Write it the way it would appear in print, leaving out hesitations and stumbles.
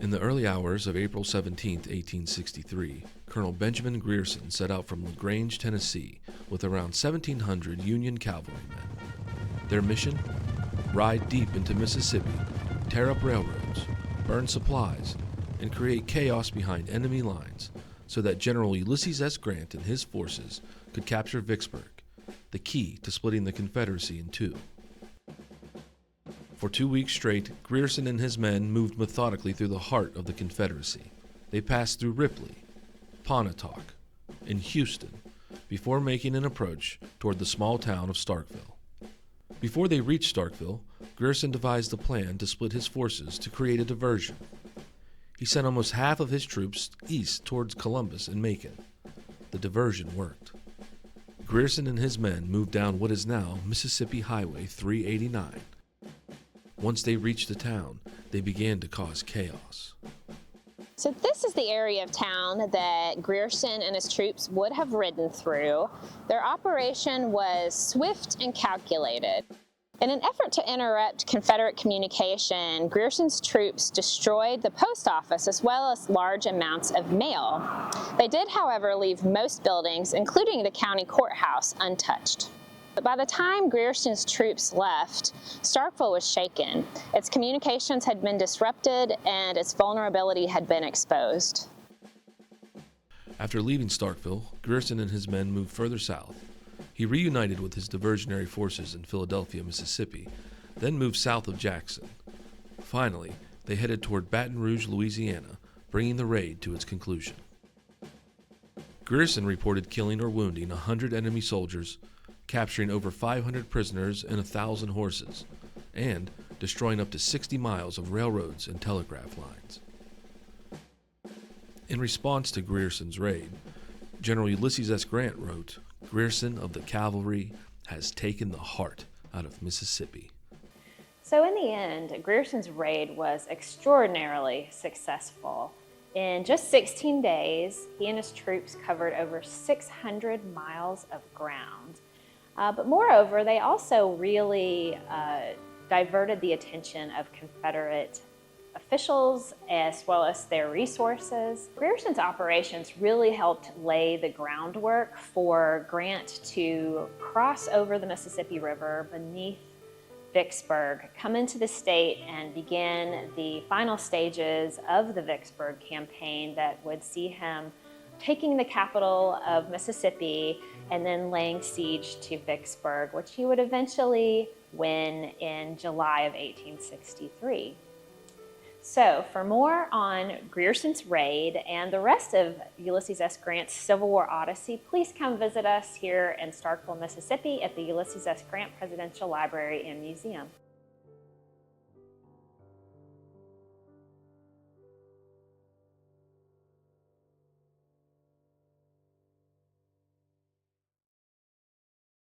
In the early hours of April 17, 1863, Colonel Benjamin Grierson set out from LaGrange, Tennessee, with around 1,700 Union cavalrymen. Their mission? Ride deep into Mississippi, tear up railroads, burn supplies, and create chaos behind enemy lines so that General Ulysses S. Grant and his forces could capture Vicksburg, the key to splitting the Confederacy in two. For 2 weeks straight, Grierson and his men moved methodically through the heart of the Confederacy. They passed through Ripley, Pontotoc, and Houston before making an approach toward the small town of Starkville. Before they reached Starkville, Grierson devised a plan to split his forces to create a diversion. He sent almost half of his troops east towards Columbus and Macon. The diversion worked. Grierson and his men moved down what is now Mississippi Highway 389. Once they reached the town, they began to cause chaos. So this is the area of town that Grierson and his troops would have ridden through. Their operation was swift and calculated. In an effort to interrupt Confederate communication, Grierson's troops destroyed the post office as well as large amounts of mail. They did, however, leave most buildings, including the county courthouse, untouched. But by the time Grierson's troops left, Starkville was shaken. Its communications had been disrupted and its vulnerability had been exposed. After leaving Starkville, Grierson and his men moved further south. He reunited with his diversionary forces in Philadelphia, Mississippi, then moved south of Jackson. Finally, they headed toward Baton Rouge, Louisiana, bringing the raid to its conclusion. Grierson reported killing or wounding 100 enemy soldiers, capturing over 500 prisoners and 1,000 horses, and destroying up to 60 miles of railroads and telegraph lines. In response to Grierson's raid, General Ulysses S. Grant wrote, "Grierson of the cavalry has taken the heart out of Mississippi." So in the end, Grierson's raid was extraordinarily successful. In just 16 days, he and his troops covered over 600 miles of ground. But moreover, they also really diverted the attention of Confederate officials as well as their resources. Grierson's operations really helped lay the groundwork for Grant to cross over the Mississippi River beneath Vicksburg, come into the state, and begin the final stages of the Vicksburg campaign that would see him taking the capital of Mississippi and then laying siege to Vicksburg, which he would eventually win in July of 1863. So for more on Grierson's raid and the rest of Ulysses S. Grant's Civil War Odyssey, please come visit us here in Starkville, Mississippi at the Ulysses S. Grant Presidential Library and Museum.